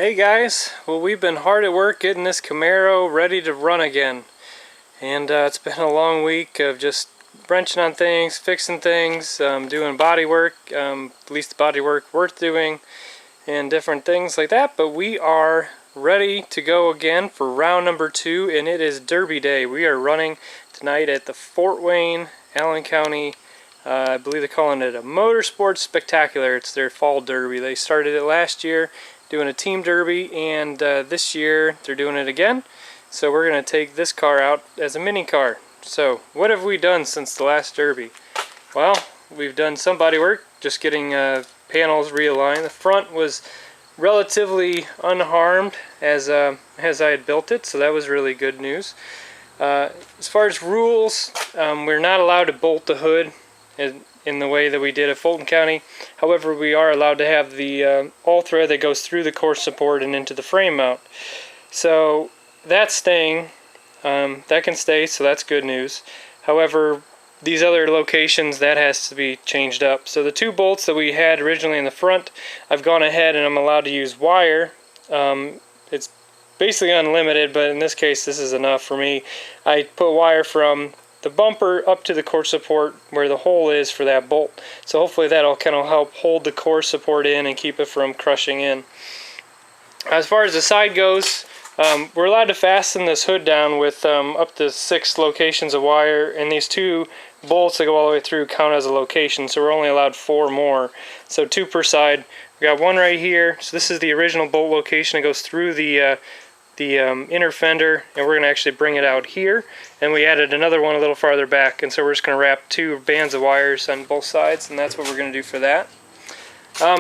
Hey guys, well we've been hard at work getting this Camaro ready to run again, and it's been a long week of just wrenching on things, fixing things, doing body work, at least the body work worth doing, and different things like that. But we are ready to go again for round number 2, and it is Derby Day. We are running tonight at the Fort Wayne, Allen County, I believe they're calling it a Motorsports Spectacular. It's their fall derby. They started it last year doing a team derby, and this year they're doing it again. So we're going to take this car out as a mini car. So what have we done since the last derby? Well, we've done some body work, just getting panels realigned. The front was relatively unharmed as I had built it, so that was really good news. As far as rules, we're not allowed to bolt the hood in the way that we did at Fulton County. However, we are allowed to have the all thread that goes through the core support and into the frame mount. So that's staying. That can stay, so that's good news. However, these other locations, that has to be changed up. So the 2 bolts that we had originally in the front, I've gone ahead and I'm allowed to use wire. It's basically unlimited, but in this case this is enough for me. I put wire from the bumper up to the core support where the hole is for that bolt. So hopefully that'll kind of help hold the core support in and keep it from crushing in. As far as the side goes, we're allowed to fasten this hood down with up to 6 locations of wire, and these 2 bolts that go all the way through count as a location, so we're only allowed 4 more. So 2 per side. We got one right here, so this is the original bolt location. It goes through the inner fender, and we're going to actually bring it out here, and we added another one a little farther back, and so we're just going to wrap 2 bands of wires on both sides, and that's what we're going to do for that.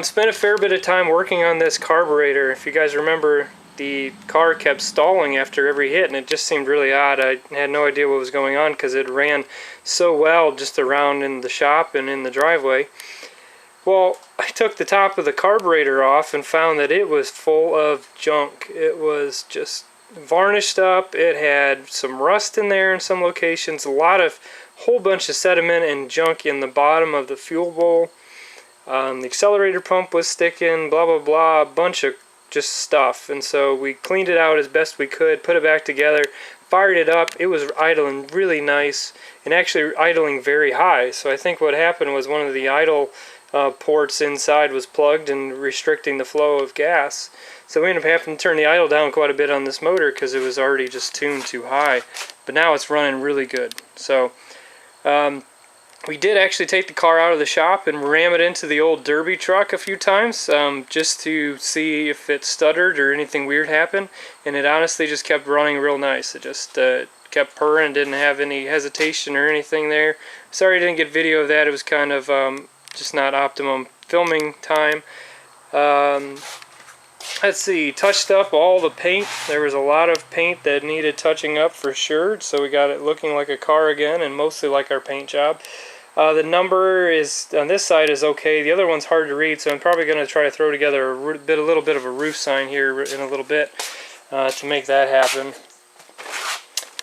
Spent a fair bit of time working on this carburetor. If you guys remember, the car kept stalling after every hit, and it just seemed really odd. I had no idea what was going on because it ran so well just around in the shop and in the driveway. Well, I took the top of the carburetor off and found that it was full of junk. It was just varnished up. It had some rust in there in some locations, whole bunch of sediment and junk in the bottom of the fuel bowl. The accelerator pump was sticking, blah blah blah, a bunch of just stuff. And so we cleaned it out as best we could, put it back together, fired it up. It was idling really nice and actually idling very high. So I think what happened was one of the idle ports inside was plugged and restricting the flow of gas. So we ended up having to turn the idle down quite a bit on this motor because it was already just tuned too high. But now it's running really good. So we did actually take the car out of the shop and ram it into the old Derby truck a few times just to see if it stuttered or anything weird happened. And it honestly just kept running real nice. It just kept purring, didn't have any hesitation or anything there. Sorry I didn't get video of that. It was kind of just not optimum filming time. Let's see, touched up all the paint. There was a lot of paint that needed touching up for sure, so we got it looking like a car again and mostly like our paint job. The number is on this side is okay. The other one's hard to read, so I'm probably going to try to throw together a little bit of a roof sign here in a little bit to make that happen.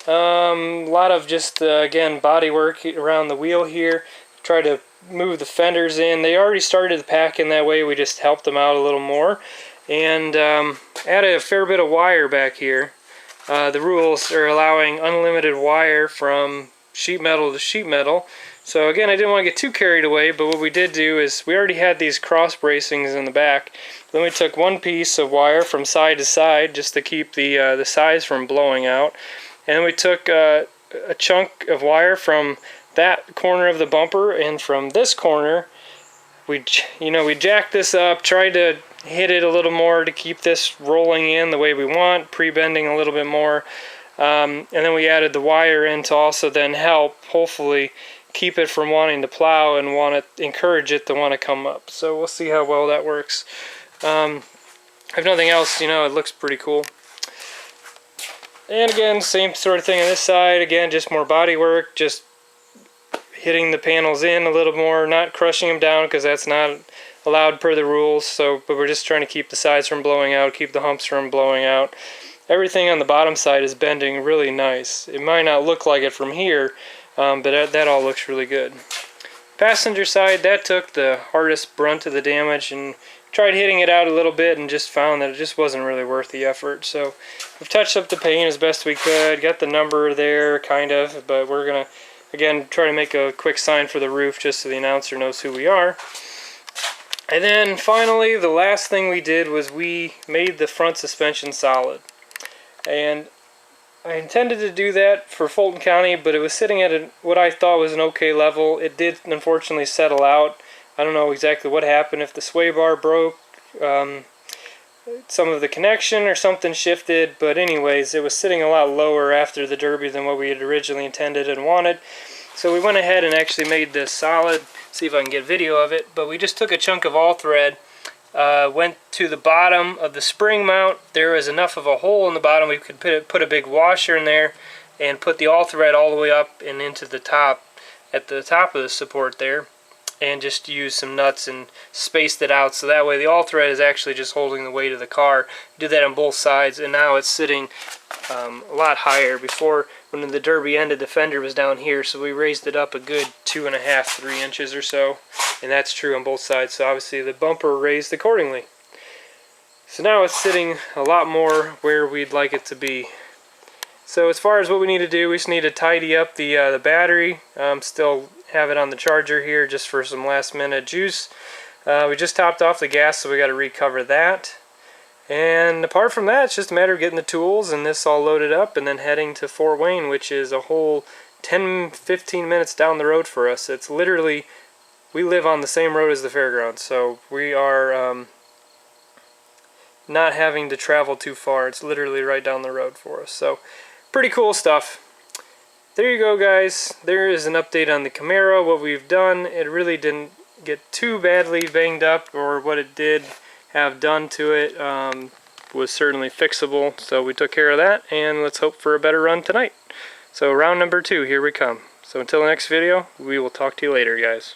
A lot of just again body work around the wheel here. Try to move the fenders in. They already started the pack in that way. We just helped them out a little more, and added a fair bit of wire back here. The rules are allowing unlimited wire from sheet metal to sheet metal. So again, I didn't want to get too carried away, but what we did do is we already had these cross bracings in the back. Then we took one piece of wire from side to side just to keep the sides from blowing out, and we took a chunk of wire from that corner of the bumper, and from this corner we jacked this up, tried to hit it a little more to keep this rolling in the way we want, pre-bending a little bit more, and then we added the wire in to also then help hopefully keep it from wanting to plow and encourage it to want to come up. So we'll see how well that works. If nothing else, it looks pretty cool. And again, same sort of thing on this side. Again, just more body work, just hitting the panels in a little more, not crushing them down because that's not allowed per the rules. But we're just trying to keep the sides from blowing out, keep the humps from blowing out. Everything on the bottom side is bending really nice. It might not look like it from here, but that all looks really good. Passenger side, that took the hardest brunt of the damage, and tried hitting it out a little bit and just found that it just wasn't really worth the effort. So we've touched up the paint as best we could, got the number there kind of, but we're gonna again try to make a quick sign for the roof just so the announcer knows who we are. And then finally the last thing we did was we made the front suspension solid. And I intended to do that for Fulton County, but it was sitting at what I thought was an okay level. It did unfortunately settle out. I don't know exactly what happened, if the sway bar broke, some of the connection or something shifted, but anyways, it was sitting a lot lower after the Derby than what we had originally intended and wanted. So we went ahead and actually made this solid. See if I can get video of it, but we just took a chunk of all thread, went to the bottom of the spring mount. There was enough of a hole in the bottom we could put a big washer in there and put the all thread all the way up and into the top, at the top of the support there, and just use some nuts and spaced it out so that way the all thread is actually just holding the weight of the car. Did that on both sides, and now it's sitting a lot higher. Before, when the Derby ended, the fender was down here, so we raised it up a good 2.5, 3 inches or so, and that's true on both sides. So obviously the bumper raised accordingly. So now it's sitting a lot more where we'd like it to be. So as far as what we need to do, we just need to tidy up the battery. Still have it on the charger here just for some last minute juice. We just topped off the gas, so we got to recover that. And apart from that, it's just a matter of getting the tools and this all loaded up and then heading to Fort Wayne, which is a whole 10-15 minutes down the road for us. It's literally, we live on the same road as the fairgrounds, so we are not having to travel too far. It's literally right down the road for us. So pretty cool stuff. There you go, guys. There is an update on the Camaro, what we've done. It really didn't get too badly banged up, or what it did have done to it was certainly fixable. So we took care of that, and let's hope for a better run tonight. So round number 2, here we come. So until the next video, we will talk to you later, guys.